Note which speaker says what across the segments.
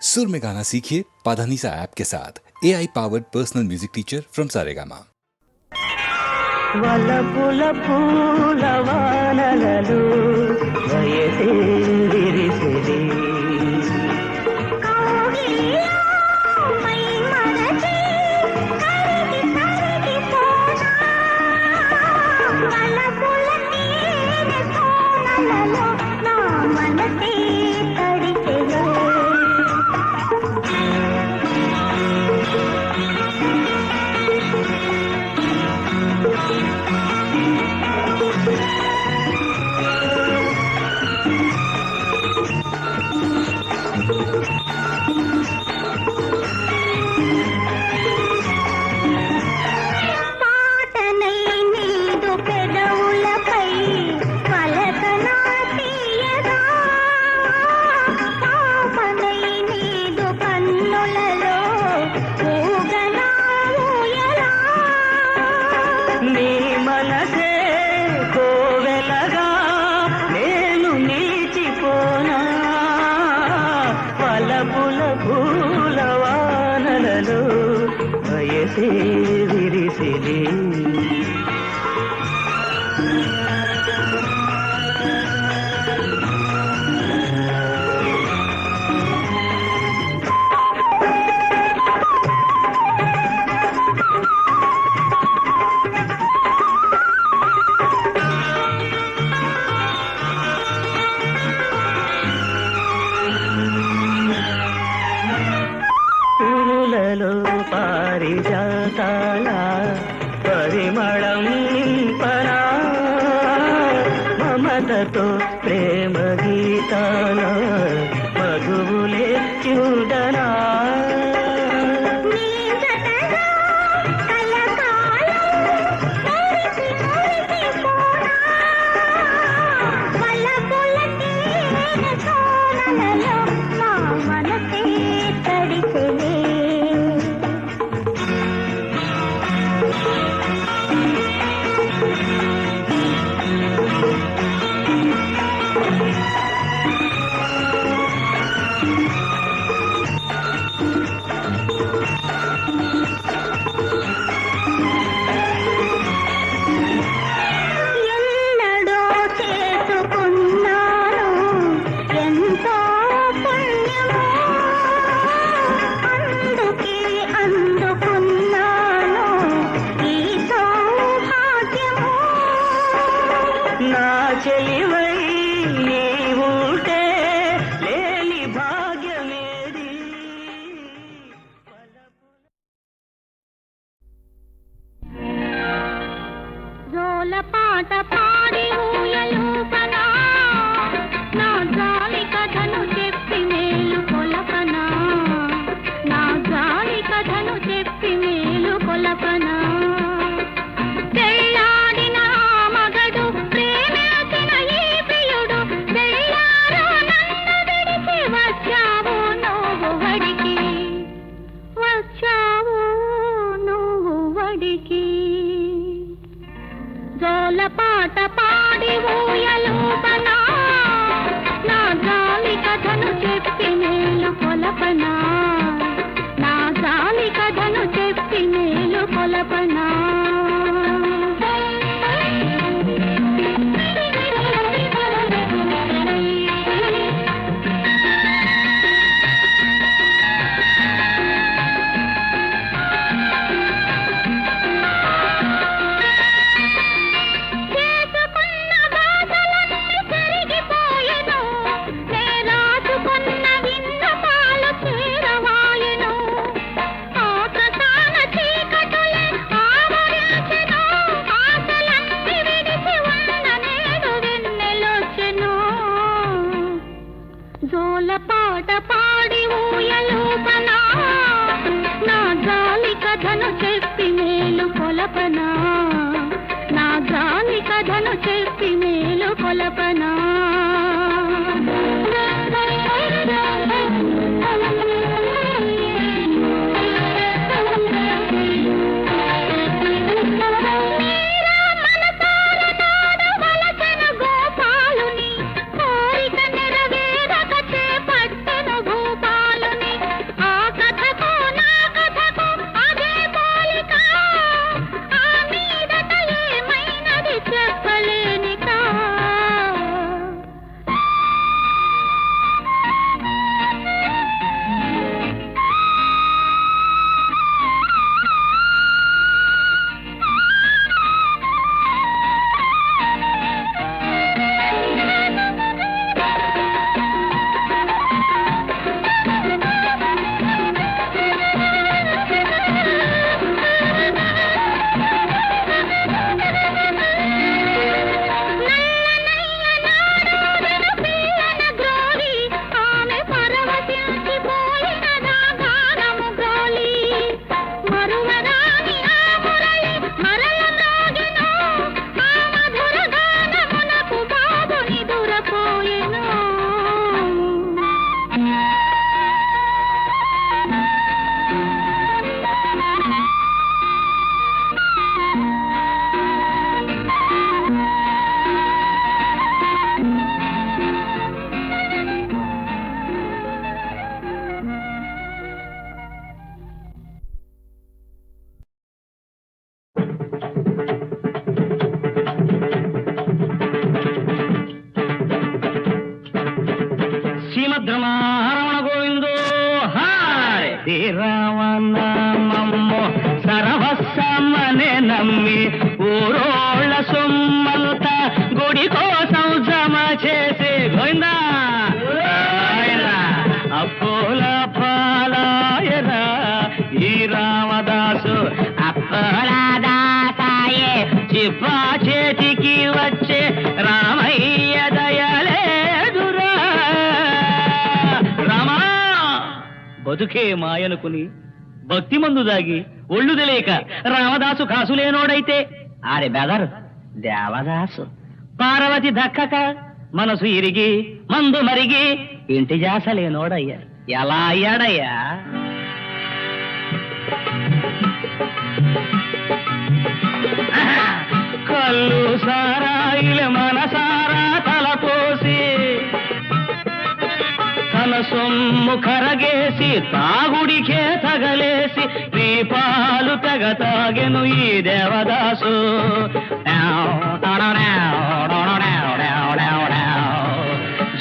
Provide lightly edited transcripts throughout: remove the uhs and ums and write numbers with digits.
Speaker 1: सुर में गाना सीखिए पाधानीसा ऐप के साथ AI powered personal music teacher from Saregama.
Speaker 2: వలపుల పూలవానలలు వయసే విరిసిరి పూలవానలలో వయసే విరిసిరి పారిజాతాల పరిమళం నింపనా మమతతో ప్రేమ గీతాల మధువులే చూడనా చెలివై నీవుంటే లేని భాగ్యమేది
Speaker 3: జోల పాట పాడి ఊయలూపనా నా జాలి కథను చెప్పి మేలు కొలపనా నా జాలి కథను చెప్పి మేలు కొలపనా జోల పాట పాడి ఊయలూపనా నా జాలి కథను చెప్పి మేలు కొలపనా నా జాలి కథను చెప్పి మేలు కొలపనా జోల పాట పాడి ఊయలూపనా నా జాలి కథను చెప్పి మేలు కొలపనా నా జాలి కథను చెప్పి మేలు కొలపనా గోపాలుని కోరిక నెరవేరక చేపట్టెను భూపాలుని
Speaker 2: వీరభద్రమా రమణ గోవిందో హాయ్ శ్రీరామనామము సర్వస్వమనే నమ్మి ఊరోళ్ళ సొమ్మంత గుడి కోసం జమ చేసి గోవిందా అప్పుల పాలాయరా ఈ రామదాసు అప్పులదాసాయే చిప్పా చేతికి వచ్చే రామయ్య దయలేదురా రామా బతుకే మాయనుకుని భక్తి మందు దాగి ఒళ్ళు తెలియక రామదాసు కాసులేనోడైతే ఆరే బెదరు దేవదాసు పార్వతి దక్కక మనసు ఇరిగి మందు మరిగి ఇంటి జాసలేనోడయ్యా ఎలా అయ్యాడయ్యా కళ్ళు సారాయిలు మనసారా తలపోసి తన సొమ్ము కరగేసి తాగుడికే తగలేసి దీపాలు తెగ తాగెను ఈ దేవదాసు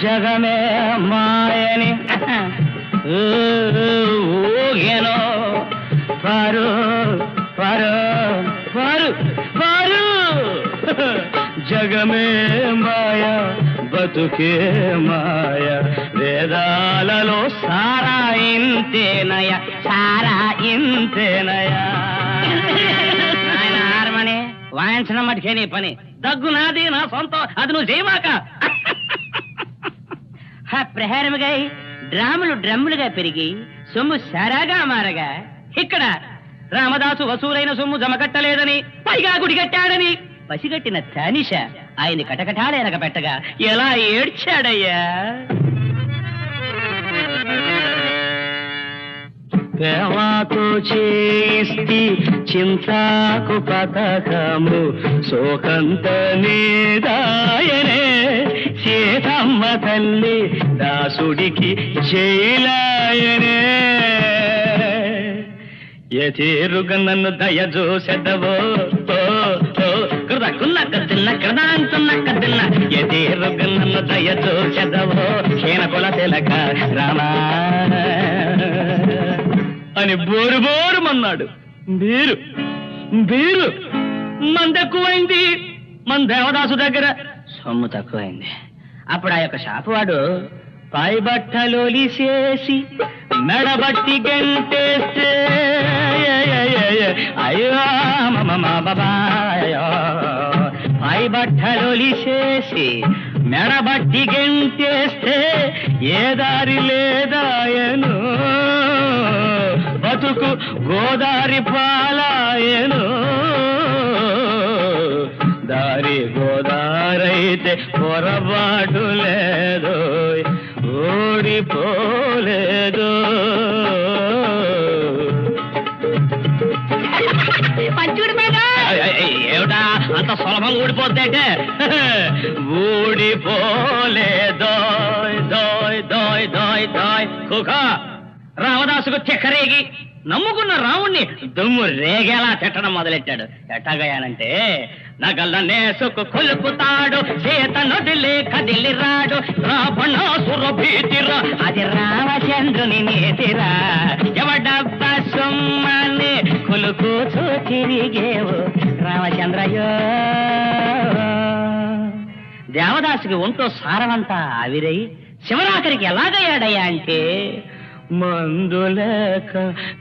Speaker 2: జగమే మాయని ఊగెను పరు పరు పరు పరు జగమే మాయ బతుకే మాయ వేదాలలో సారా ఇంతేనయ సారా ఇంతేనయ ఆయన హారమని వాయించడం మటుకే నీ పని దగ్గు నాది నా సొంతం అది నువ్వు చేయమాక ప్రహారముగా డ్రాములు డ్రమ్ములుగా పెరిగి సొమ్ము సారాగా మారగా ఇక్కడ రామదాసు వసూలైన సొమ్ము జమకట్టలేదని పైగా గుడి కట్టాడని పసిగట్టిన తానిష ఆయన కటకటాలెనక పెట్టగా ఎలా ఏడ్చాడయ్యా ప్రేమతో చేస్తి చింతాకు పతకము శోకంత నీదాయనే సీతమ్మ తల్లి దాసుడికి జైలాయనే ఏ తీరుగా నన్ను దయజూసెదవో ఏ తీరుగా నన్ను దయజూసెదవో క్షీణ కుల తెలక రామా అని బోరు బోరుమన్నాడు. బీరు బీరు మందెక్కువైంది మన దేవదాసు దగ్గర సొమ్ము తక్కువైంది. అప్పుడు ఆ యొక్క షాపువాడు పై బట్టలొలిసేసి మెడబట్టి గంటేస్తే అయ్యో మా బాబాయో పై బట్టలొలిసేసి మెడబట్టి గంటేస్తే ఏ దారి లేదాయను బతుకు గోదారి పాలాయను దారి గోదారైతే పొరపాటు లేదు ఓడిపోలేదు. ఏమిటా అంత సులభంగా ఊడిపోద్దంటే ఊడిపోలేదు. కుకా రామదాసుకు చెక్కరేగి నమ్ముకున్న రావుణ్ణి దుమ్ము రేగేలా తిట్టడం మొదలెట్టాడు. ఎట్టగయానంటే నగలనేసుకు కొలుపుతాడు సీత నదిలే కదిలి రాడు రావణాసుర భీతిరా అది రామచంద్రుని నేతిరా ఎవడబ్బ సొమ్మని కొలుకూచు తిరిగేవు రామచంద్రయ్యో. దేవదాసుకి ఒంట్లో సారమంతా ఆవిరై శివరాకరికి ఎలాగయ్యాడయ్యా అంటే మందులేక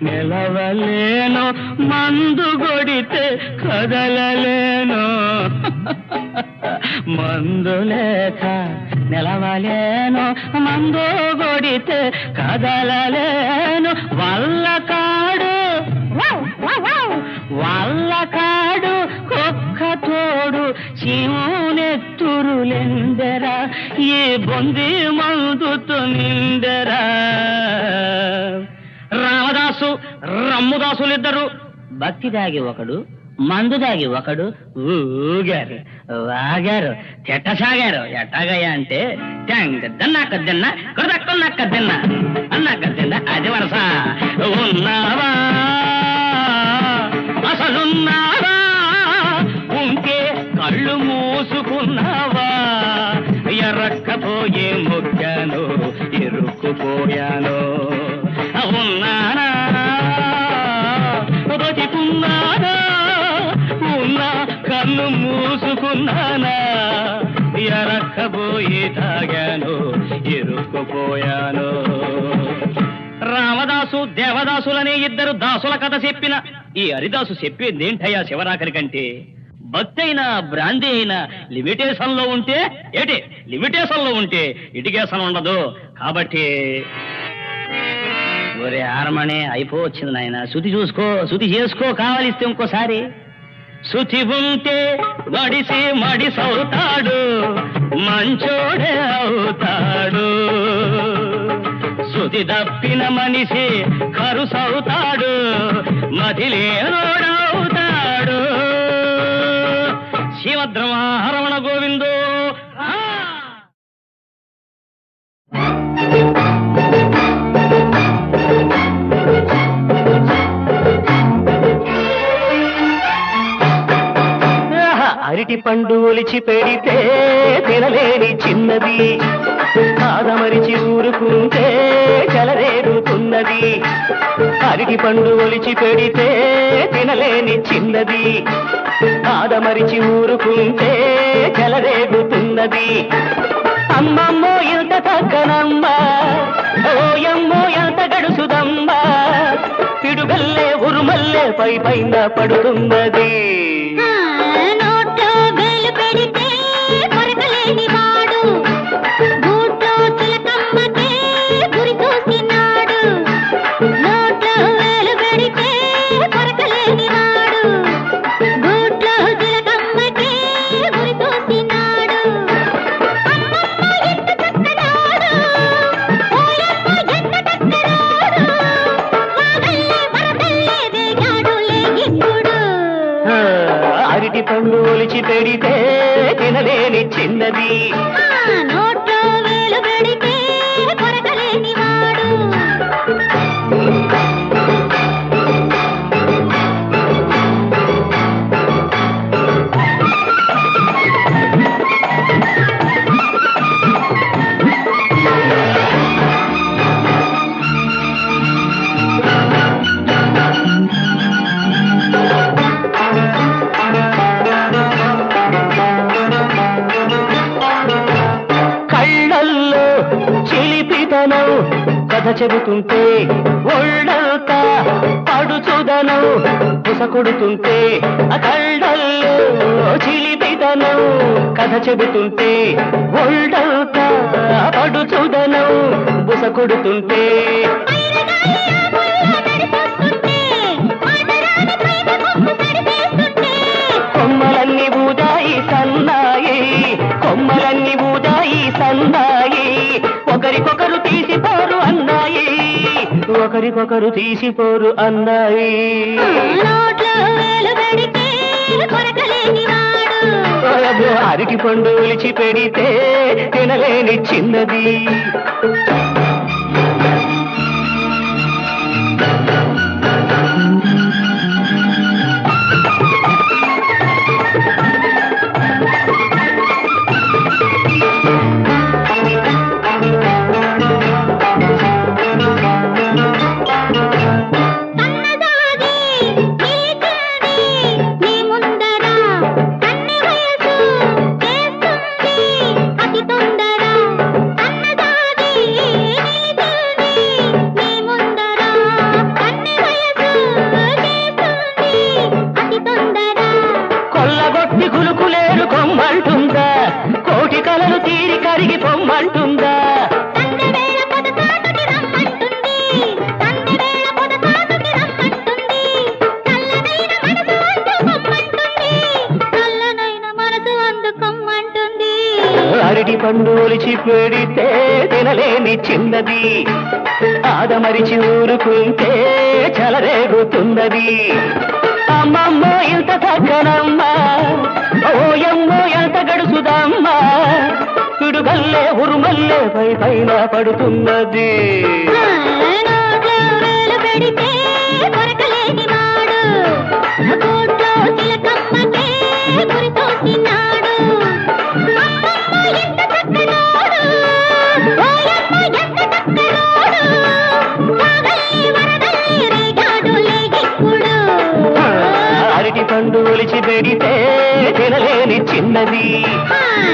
Speaker 2: నిలవలేను మందు కొడితే కదలలేను మందులేక నిలవలేను మందు కొడితే కదలలేను వల్లకాడు వల్లకాడు కుక్క తోడు శివునెత్తురులెందెరా ఈ బొంది మందుతో నిందెరా. రామదాసు రమ్ముదాసులిద్దరు భక్తి దాగి ఒకడు మందు దాగి ఒకడు ఊగారు వాగారు తిట్టసాగారు. ఎట్టాగయ్యా అంటే టంగద్దన్నాకద్దన్న కుదక్కున్నాకద్దన్న అన్నాకద్దన్న అది వరస ఉన్నావా అసలున్నావా ఉంటే కళ్ళు మూసుకున్నావా ఎర్రక్కపోయే మొక్కను ఎరుపు ఇరుక్కుపోయాను. ఉన్నానా బతికున్నానా, ఉన్నా కన్ను మూసుకున్నానా, ఎరక్కబోయి తాగాను ఇరుక్కుపోయాను. రామదాసు దేవదాసులనే ఇద్దరు దాసుల కథ చెప్పిన ఈ హరిదాసు చెప్పేదేంటయ్యా శివరాకరి కంటే, భక్తి అయినా బ్రాంతి అయినా లిమిటేషన్ లో ఉంటే ఇటికేషన్ ఉండదు. కాబట్టి ఒరే ఆరమణి అయిపోవచ్చింది నాయన, శృతి చేసుకో కావలిస్తే ఇంకోసారి. శృతి ఉంటే మడిసవుతాడు, మంచోడే అవుతాడు. శృతి తప్పిన మనిషి కరుసవుతాడు, మదిలేనోడవుతాడు. శివద్రమారమణ గోవిందో.
Speaker 4: అరటి పండు ఒలిచి పెడితే తినలేని చిన్నది, కాదమరిచి ఊరుకుంటే చెలరేగుతున్నది. అరటి పండు ఒలిచి పెడితే తినలేని చిన్నది, కాదమరిచి ఊరుకుంటే చెలరేగుతున్నది. అమ్మమ్మో ఎంత తగ్గనమ్మ, ఓయమ్మో ఎంత గడుసుదమ్మ, పిడుగల్లే ఉరుమల్లే పైన పడుతున్నది. అరటి పండు ఒలిచి పెడితే తినలేని చిన్నది,
Speaker 3: నోట్లో వేలు పెడితే కొరకలేని వాడు.
Speaker 4: కథ చెబుతుంటే ఒళ్ళంతా పడుచుదనం, పుసకొడుతుంటే కళ్ళల్లో చిలిపిదనం. కథ చెబుతుంటే ఒళ్ళంతా పడుచుదనం, పుసకొడుతుంటే కొమ్మలన్నీ ఊదాయి సన్నాయి, కొమ్మలన్నీ ఊదాయి సన్నాయి. ఒకరికొకరు తీసిపోరు అన్నాయి, ఒకరికొకరు తీసిపోరు అన్నాయి. అరటి పండు ఒలిచి పెడితే తినలేని చిన్నది. అరటి పండు ఒలిచి పెడితే తినలేని చిన్నది, ఆదమరిచి ఊరుకుంటే చెలరేగుతున్నది. అమ్మమ్మో ఇంత తగ్గనమ్మ, ఓయమ్మో ఎంత గడుసుదమ్మ, పిడుగల్లే ఉరుమల్లే పైన పడుతున్నది.
Speaker 3: ఎంత చక్కనోడు, ఓయమ్మ ఎంత చక్కనోడు.
Speaker 4: పెడితే తినలేని చిన్నది.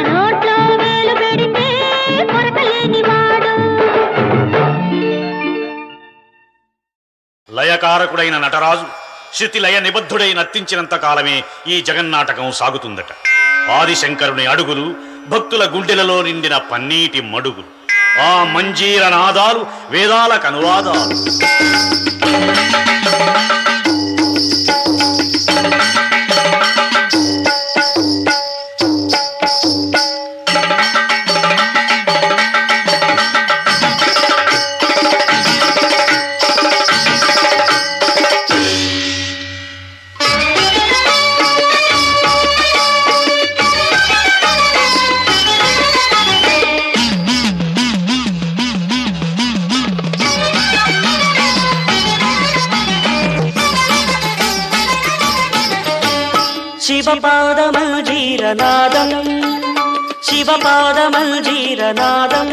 Speaker 3: నోట్లో వేలు పెడితే కొరకలేని వాడు.
Speaker 5: లయకారకుడైన నటరాజు శృతి లయ నిబద్ధుడై నర్తించినంత కాలమే ఈ జగన్నాటకం సాగుతుందట. ఆదిశంకరుని అడుగులు భక్తుల గుండెలలో నిండిన పన్నీటి మడుగులు, ఆ మంజీర నాదాలు వేదాలకు అనువాదాలు.
Speaker 4: శివపాదమంజీరనాదం శివపాదమంజీరనాదం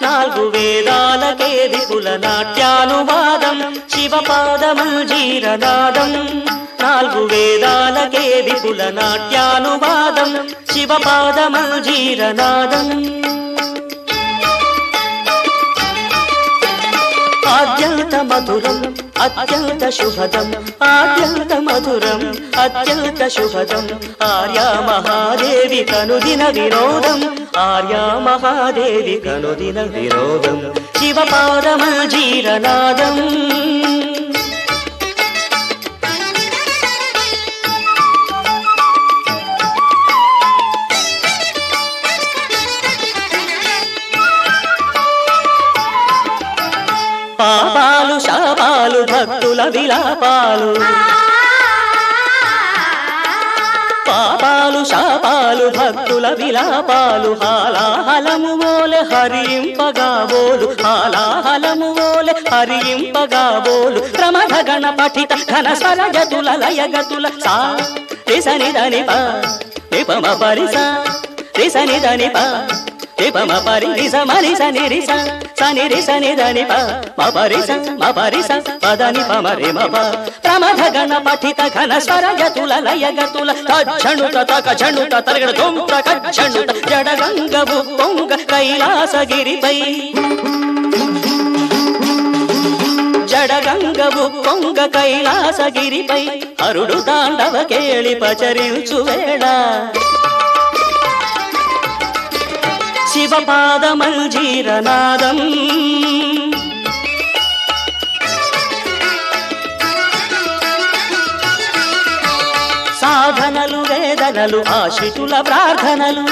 Speaker 4: నాలుగు వేదాలకే విపుల నాట్యానువాదం. శివపాదమంజీరనాదం నాలుగు వేదాలకే విపుల నాట్యానువాదం. శివపాదమంజీరనాదం అత్యంత మధురం అత్యంత శుభదం. అత్యంత మధురం అత్యంత శుభదం. ఆర్యా మహాదేవి కనుదిన వినోదం. ఆర్యా మహాదేవి కనుదిన వినోదం. శివపాదమంజీరనాదం పాపాలు శాపాలు భక్తుల విలాపాలు. పాపాలు శాపాలు భక్తుల విలాపాలు. హాలాహలము ఓలె హరింపగాబోలు. హాలాహలము ఓలె హరింపగాబోలు. ప్రమథ గణ పఠిత ఘన స్వరగతుల లయగతుల. సా రిసని దని ప నిపమ పరిస రిసని దని ప నిపమ పరి రిస మరి సని రిస సని రిస నిదని ప మ పరిస మ పరిస పదని పమ రి మ ప. ప్రమథ గణ పఠిత ఘన స్వరగతుల లయగతుల. తజ్జణుత తకజణుత తరగడ తొంత కజ్జణుత జడగంగవు పొంగ కైలాసగిరిపై. జడగంగవు పొంగ కైలాసగిరిపై. హరుడు తాండవ కేళి పచరించు వేళ. శివపాదమంజీరనాదం సాధనలు వేదనలు ఆశ్రితుల ప్రార్థనలు.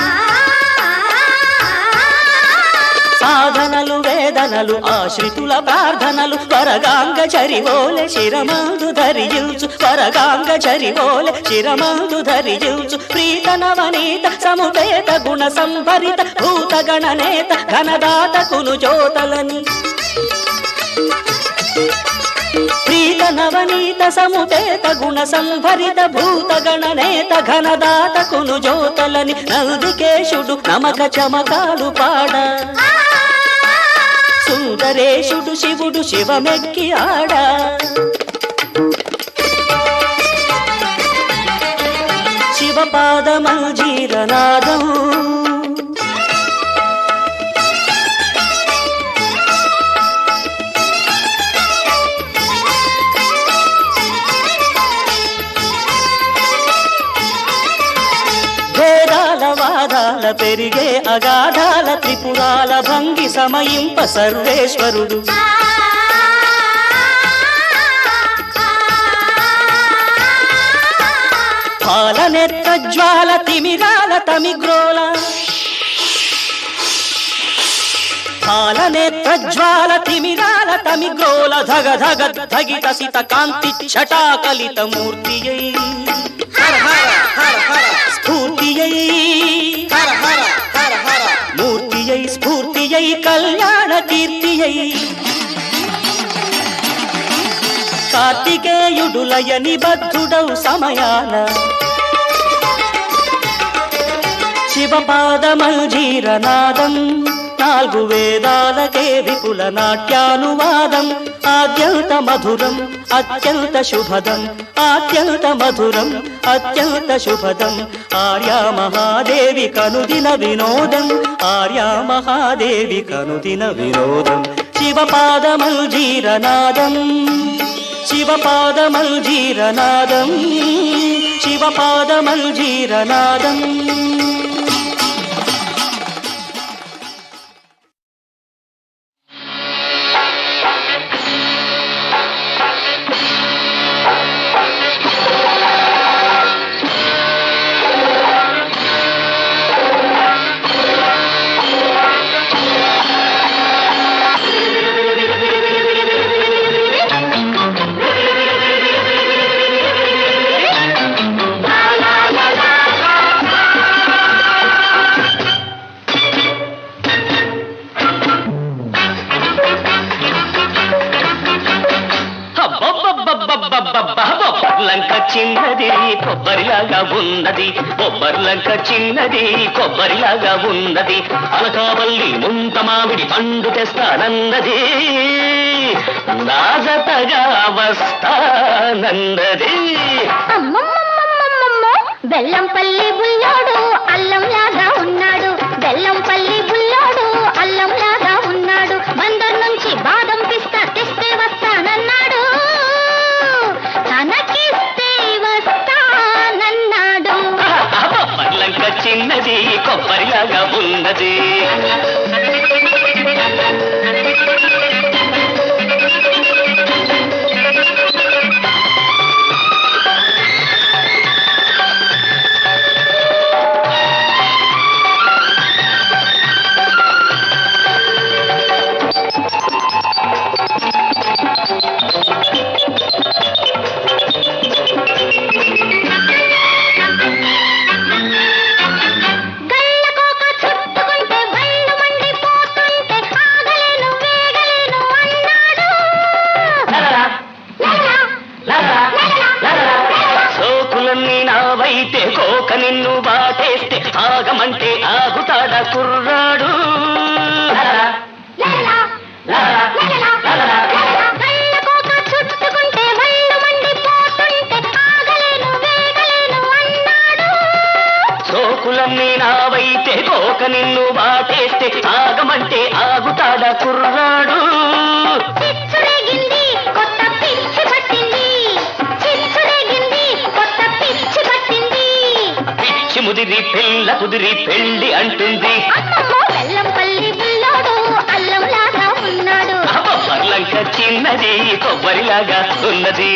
Speaker 4: సాధనలు వేదనలు ఆశ్రితుల ప్రార్థనలు. వరగాంగ చరివోలె శిరమందు ధరించు. వరగాంగ చరివోలె శిరమందు ధరించు. ప్రీత నవనీత సముపేత గుణ సంభరిత భూత గణనేత ఘనదాత కును జ్యోతలని. ప్రీత నవనీత సముపేత గుణ సంభరిత భూత గణనేత ఘనదాత కును జ్యోతలని. నందికేశుడు నమక చమకాలు పాడ. సుందరేశుడు శివుడు శివమెక్కి ఆడ. శివపాదమంజీరనాదం భేదాల వాదాల పెరిగే అగాధాల త్రిపురాల భంగి సమయింప సర్వేశ్వరుడు. పాలనెత్త జ్వాల తిమిరాల తమిగ్రోల. పాలనెత్త జ్వాల తిమిరాల తమిగ్రోల. ధగ ధగ ధగిత సిత కాంతి ఛటాకలిత మూర్తియై. స్ఫూర్తియై మూర్తియై స్ఫూర్తియై కళ్యాణ కీర్తియై. కార్తికేయుడులయ నిబద్ధుడౌ సమయాన. శివపాదమంజీరనాదం నాలుగు వేదాలకే విపుల నాట్యానువాదం. ఆద్యంత మధురం అత్యంత శుభదం ఆద్యంత మధురం అత్యంత శుభదం ఆర్యా మహాదేవి కనుదిన వినోదం ఆర్యా మహాదేవి కనుదిన వినోదం శివపాదమల్జీరనాదం శివపాదమల్జీరనాదం శివపాదమల్జీరనాదం
Speaker 2: బొబ్బర్లంక చిన్నది కొబ్బరిలాగా ఉన్నది బొబ్బర్లంక చిన్నది కొబ్బరిలాగా ఉన్నది అనకావల్లి ముంత మామిడి పండు తెస్తానన్నది నాజతగా వస్తానన్నది
Speaker 3: అమ్మమ్మమ్మమ్మమ్మమ్మో బెల్లంపల్లి బుల్లోడు అల్లంలాగా ఉన్నాడు బెల్లంపల్లి బుల్లోడు అల్లంలాగా ఉన్నాడు బందర్ నుంచి బాదం పిస్తా తెస్తే వస్తానన్నాడు తనకిస్తే వస్తానన్నాడు
Speaker 2: బొబ్బర్లంక చిన్నది కొబ్బరిలాగా ఉన్నది కోక నిన్ను బాటేస్తే ఆగమంటే ఆగుతాడా కుర్రాడు సోకులన్నీ నావైతే కోక నిన్ను బాటేస్తే ఆగమంటే ఆగుతాడా కుర్రాడు ముదిరి పిల్ల కుదిరి పెళ్లి అంటుంది
Speaker 3: బెల్లంపల్లి బుల్లోడు అల్లంలాగా ఉన్నాడు
Speaker 2: బొబ్బర్లంక చిన్నది కొబ్బరిలాగా ఉన్నది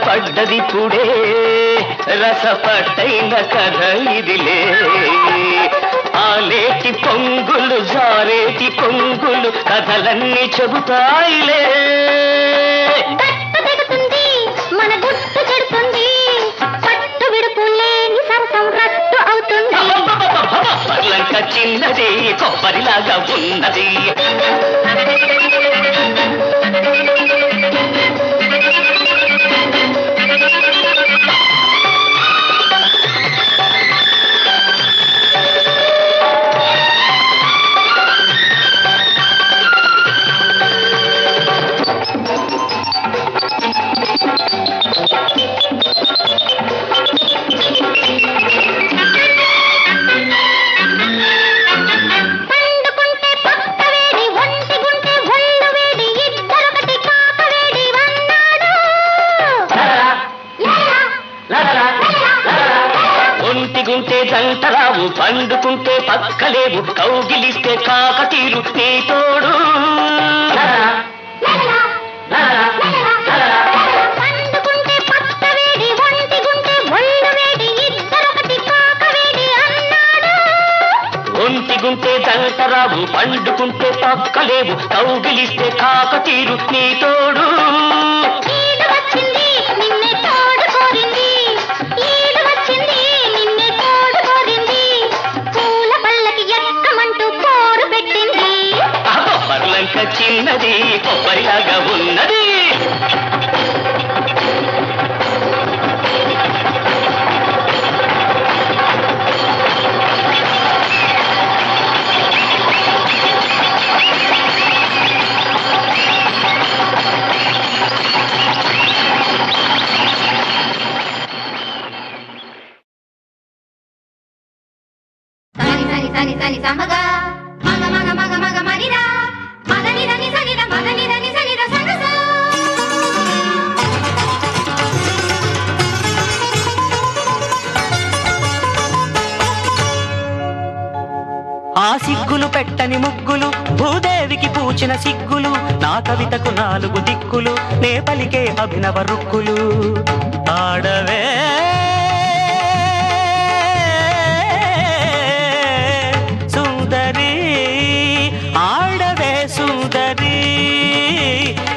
Speaker 2: పడ్డది పుడే రసపట్టైన కథ ఇదిలే ఆలేటి పొంగులు జారేటి పొంగులు కథలన్నీ చెబుతాయిలే
Speaker 3: మన గుట్టు చెడుతుంది పట్టు విడుపు లేని సరసం రట్టు అవుతుంది
Speaker 2: బొబ్బర్లంక చిన్నది కొబ్బరిలాగా ఉన్నది జంటరావు పండుకుంటే పక్కలేవు కౌగిలిస్తే కాకతీరు నీ తోడు
Speaker 3: పండుకుంటే పక్క వేడి ఒంటిగుంటే ఒళ్ళు వేడి ఇద్దరొకటి కాక వేడి అన్నాడు
Speaker 2: ఒంటిగుంటే జంటరావు
Speaker 4: బాబు పండుకుంటే పక్కలేవు కౌగిలిస్తే కాకతీరు నీ తోడు
Speaker 3: ఈడు వచ్చింది నిన్నే తోడు కోరింది ఈడు వచ్చింది నిన్నే తోడు కోరింది పూల పల్లకి ఎక్కమంటూ పోరు పెట్టింది
Speaker 4: కొబ్బరిలంక చిన్నది కొబ్బరిలాగా ఉన్నది
Speaker 3: సని సని సమగ మగ మగ మగ మగ మరిరా మదని దని సనిద మదని దని సనిద సగస
Speaker 4: ఆ సిగ్గులు పెట్టని ముగ్గులు భూదేవికి పూచిన సిగ్గులు నా కవితకు 4 దిక్కులు నే పలికే అభినవ రుక్కులు ఆడవే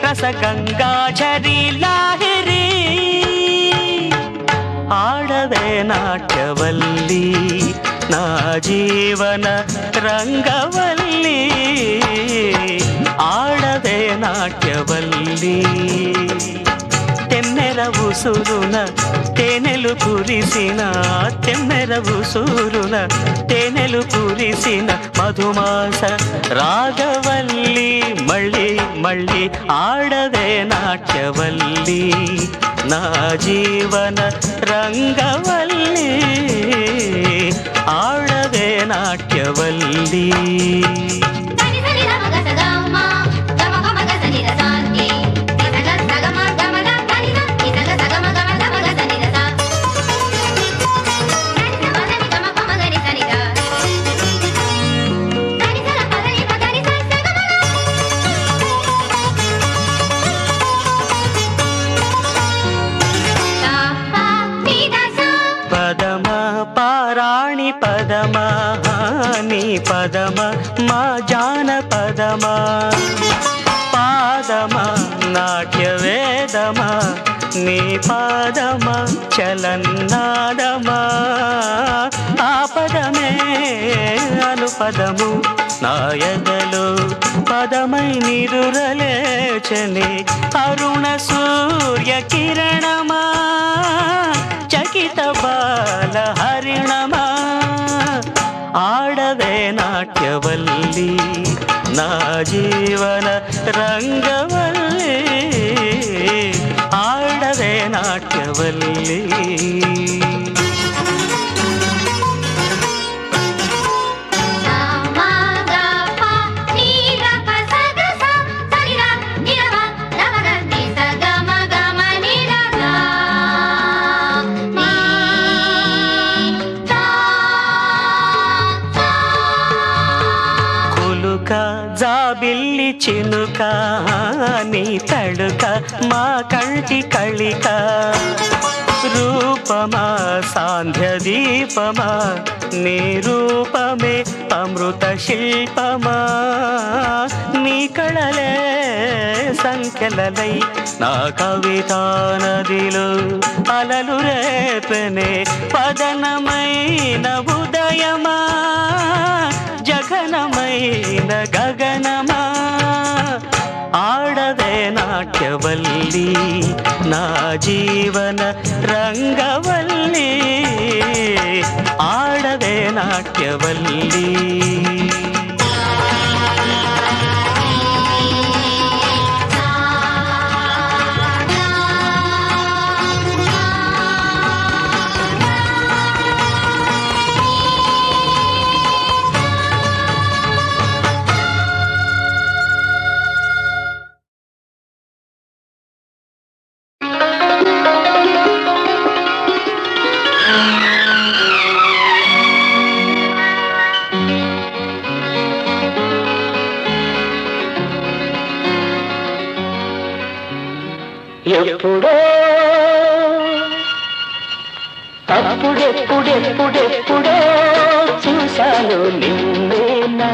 Speaker 4: రసగంగాచరి లాహిరి ఆడవే నాట్యవల్లి నా జీవన రంగవల్లి ఆడవే నాట్యవల్లి తెమ్మెర ఉసురున తేనెలు కురిసిన తెమ్మెర ఉసురున తేనెలు కురిసిన మధుమాస రాగవల్లి మళ్ళీ మళ్ళీ ఆడవే నాట్యవల్లి నా జీవన రంగవల్లి ఆడవే నాట్యవల్లి
Speaker 3: సని సని రమగ సగమ గమ గమ గ సని రసాంతి సగ సగమ గమ ద సని ద సగ సగమ గమ ద మగ సని రస సని మదని గమ గమ గని సని ద సని సగ పదని పదని స సగమ ద ప ని ద స
Speaker 4: పదమ పారాణి పదమ నీ పదమ మా జానపదమ పాదమ నాట్య వేదమ నీ పాదమ చలన్నాదమ ఆ పదమే అనుపదము నాయగలో పదమై నిరురలేచని అరుణ సూర్య కిరణమా చకిత బాల హరిణమా ఆడవే నాట్యవల్లి నా జీవన రంగవల్లి ఆడవే నాట్యవల్లి జాబిల్లి చినుక నీ తడుక మా కంటి కళిక రూపమా సాంధ్య దీపమా నీ రూపమే అమృత శిల్పమా నీ కళలే సంఖ్యలై నా కవితా నదిలో అలలు రేపనే పదనమైన ఉదయమా జగనమైన గగనమా ఆడవే నాట్యవల్లి నా జీవన రంగవల్లి ఆడవే నాట్యవల్లి ఎప్పుడో అప్పుడెప్పుడెప్పుడెప్పుడో చూశాను నిన్నేనా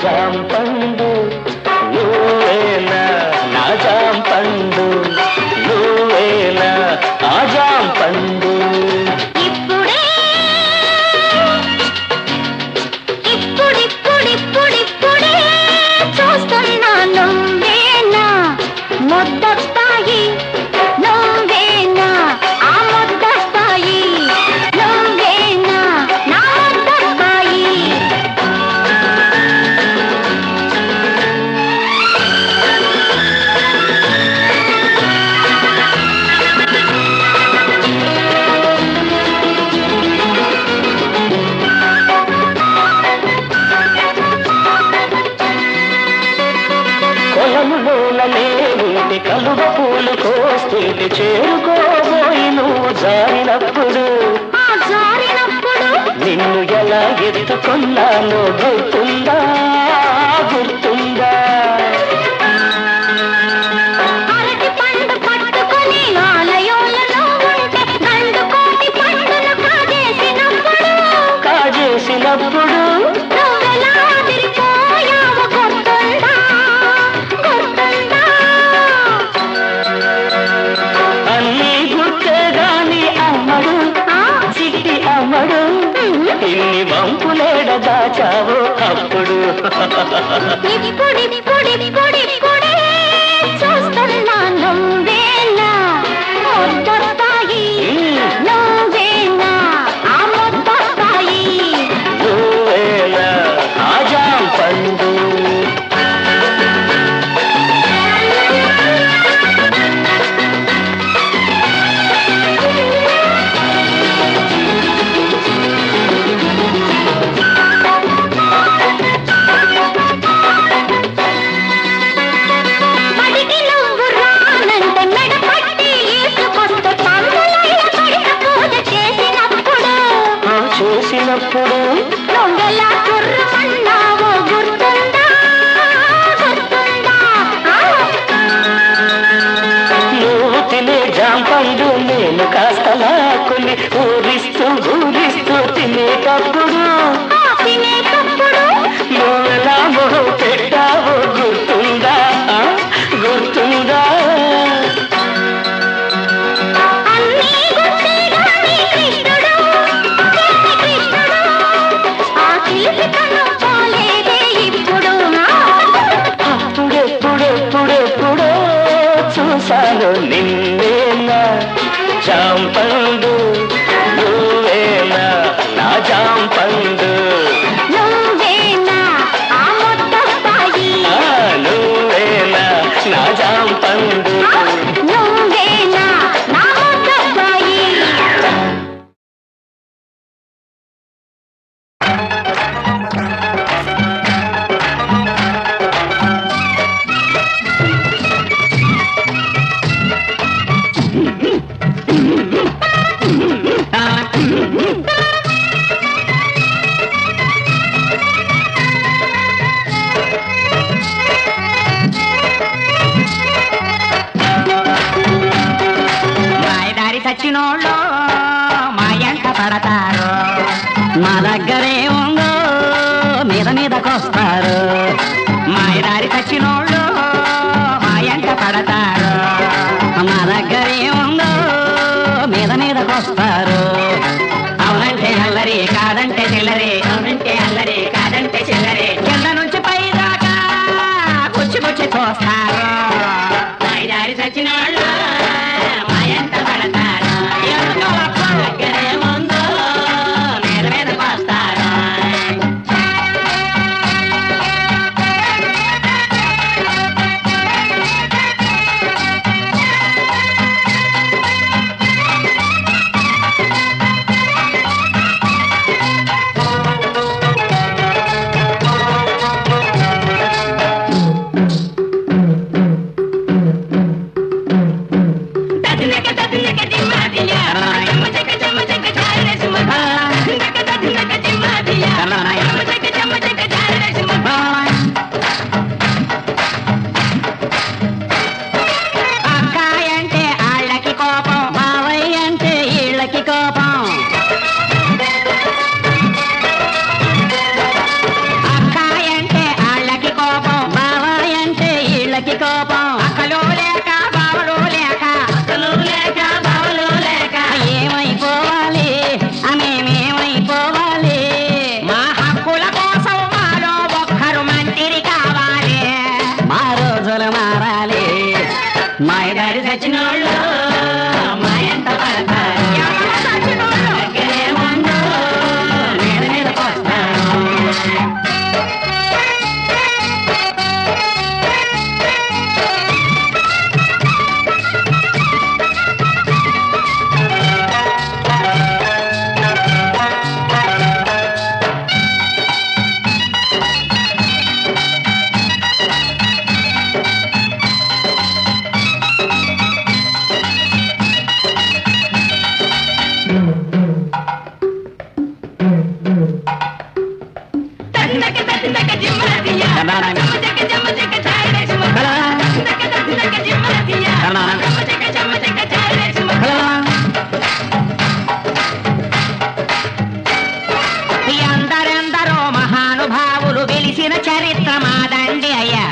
Speaker 4: జాంపండు నువ్వేనా నా జాంపండు నువ్వేనా ఆ జాంపండు
Speaker 3: ఇప్పుడే ఇప్పుడిప్పుడిప్పుడిప్పుడే చూస్తున్నా నువ్వేనా ముద్దస్తాయి నువ్వేనా ఆ ముద్దస్తాయి నువ్వేనా నా ముద్దస్తాయి
Speaker 4: కొలములోనే ఉంటే కలువ పూలు కోస్తుంటే చేరుకోబోయి నువ్వు జారినప్పుడు
Speaker 3: ఆ జారినప్పుడు
Speaker 4: నిన్ను ఎలా ఎత్తుకున్నానో గుర్తుందా గుర్తుందా
Speaker 3: అరటి పండు పట్టుకొని ఆలయంలో ఉంటే గండు కోటి పండును
Speaker 4: కాజేసినప్పుడు
Speaker 3: నువ్వెలా అదిరిపోయావు గుర్తుందా గుర్తుందా
Speaker 4: అన్నీ గుర్తే గాని అమ్మడు చిట్టి అమ్మడు ఇన్ని వంపులేడ దాచావు అప్పుడు
Speaker 3: ఇప్పుడిప్పుడిప్పుడిప్పుడే చూస్తున్నా నువ్వేనా ముద్దస్తాయి నువ్వేనా ఆ ముద్దస్తాయి
Speaker 4: నువ్వేనా ఆ జాంపండు
Speaker 3: పడికి నువ్వు రానంటే మెడ పట్టి ఈసుకొస్తే పందులయ్య పడిన పూజ చేసినప్పుడు
Speaker 4: చూసినప్పుడు
Speaker 3: నువ్వెలా కుర్రమన్నావో గుర్తుందా గుర్తుందా
Speaker 4: నువ్వు తినే జాంపండు నేను కాస్త లాక్కుని ఊరిస్తూ తినేటప్పుడు
Speaker 3: తినేటప్పుడు
Speaker 4: నువ్వెలా మొహం పెట్టావో గుర్తుందా గుర్తుందా
Speaker 3: అన్నీ గుర్తేగాని కృష్ణుడు కృష్ణుడు ఆ చిలిపితనం పోలేదే ఇప్పుడు
Speaker 4: అప్పుడెప్పుడెప్పుడెప్పుడో చూశాను నిన్నేనా జాంపండు నువ్వేనా నా జాంపండు
Speaker 3: నువ్వేనా ఆ ముద్దస్తాయి
Speaker 4: నువ్వేనా నా జాంపండు
Speaker 3: నువ్వేనా నా ముద్దస్తాయి
Speaker 6: మాయదారి చచ్చినోళ్ళు మా ఎంట పడతారు మా దగ్గరే ఉందో మీద మీదకొస్తారు మాయదారి చచ్చినోళ్ళు మా ఎంట పడతారు మా దగ్గరే ఉందో మీద మీదకొస్తారు అవునంటే అల్లరి కాదంటే చిల్లరి అవునంటే అల్లరి కాదంటే చిల్లరి కింద నుంచి పై దాకా కూర్చి చూస్తారు మాయదారి చచ్చినోళ్ళు మా ఎంట పడతారు ఎందుకో దగ్గరే ఉందో మీద మీదకొస్తారు కోపం అక్కలు లేక బావలు లేక అక్కలు లేక బావలు లేక ఏమైపోవాలి మేమేమైపోవాలి మా హక్కుల కోసం మాలో ఒక్కరు మంత్రి కావాలి మా రోజులు మారాలి మాయదారి చచ్చినోళ్ళు మా ఎంత పడతారు దగ్గరే ఉండు మీద మీదకొస్తారు ఎందరెందరో మహానుభావులు వెలిసిన చరిత్ర మాదండి అయ్యా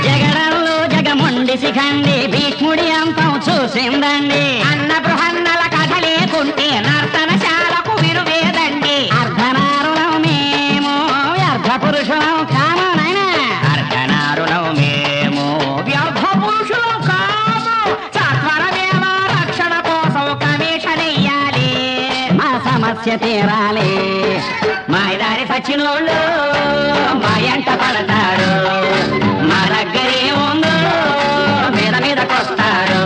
Speaker 6: జగడంలో జగముండి శిఖండి భీష్ముడి అంతం చూసిందండి అన్న బృహన్నల కథ లేకుంటే నర్తనశాలకు విలువేదండి అర్ధనారులం మేము వ్యర్థ పురుషులం కాము నాయనా అర్ధనారులం మేము వ్యర్థ పురుషులం కాము సత్వరమేమ రక్షణ కోసం కమిషన్ వెయ్యాలి మా సమస్య తీరాలి మాయదారి సచ్చినోళ్ళు మా ఎంట పడతారు మా దగ్గరే ఉందో మీద మీదకొస్తారు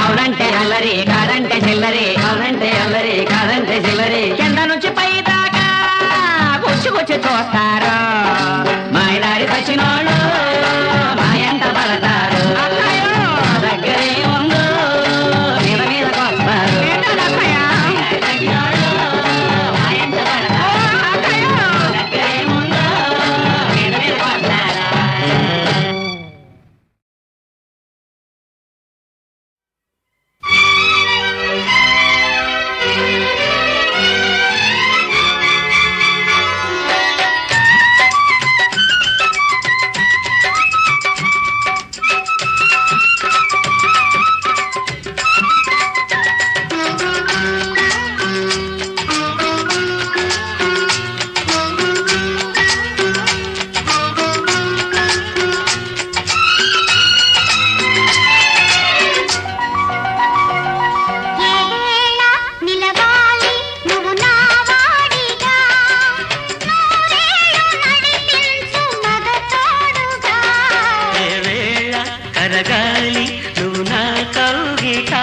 Speaker 6: అవునంటే అల్లరి కాదంటే చిల్లరి అవునంటే అల్లరి కాదంటే చిల్లరి కింద నుంచి పై దాకా గుచ్చి గుచ్చి చూస్తారు మాయదారి సచ్చినోళ్ళు మా ఎంట పడతారు మా దగ్గరే ఉందో మీద మీదకొస్తారు
Speaker 4: కరగాలి నువ్వు నా కౌగిట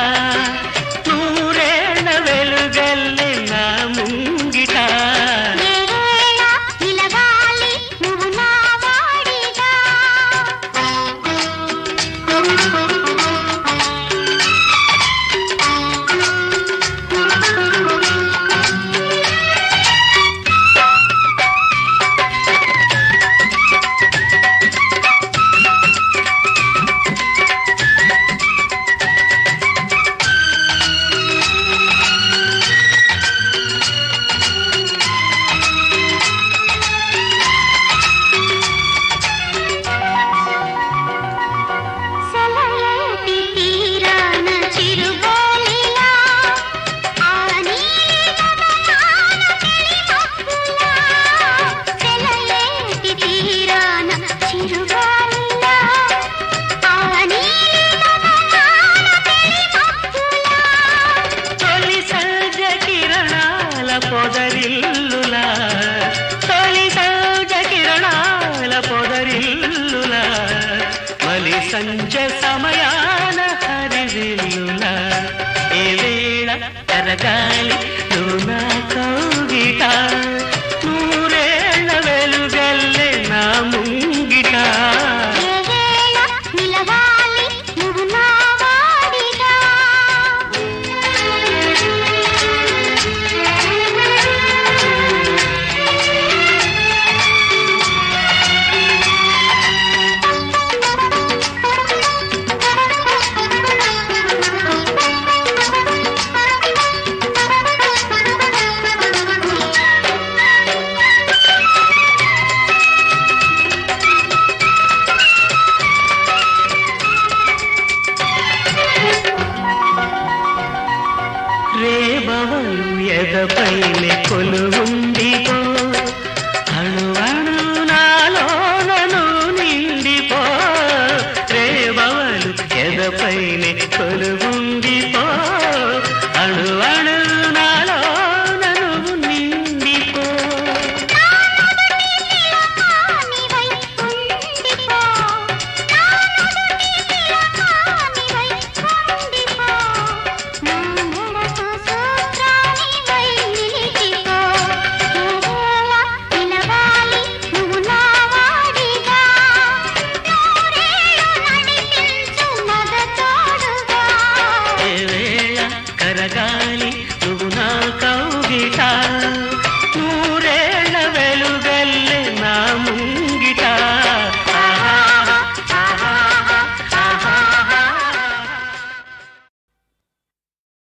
Speaker 4: నూరేళ్ళ వెలుగల్లే నా ముంగిట
Speaker 3: నిలవాలి నువ్వు నా వాడిగా
Speaker 4: పొదరిల్లులా తొలి సౌజ కిరణాల పొదరిల్లులా మలి సంజ సమయాన హరివిల్లులా ఏ వేళ కరగాలి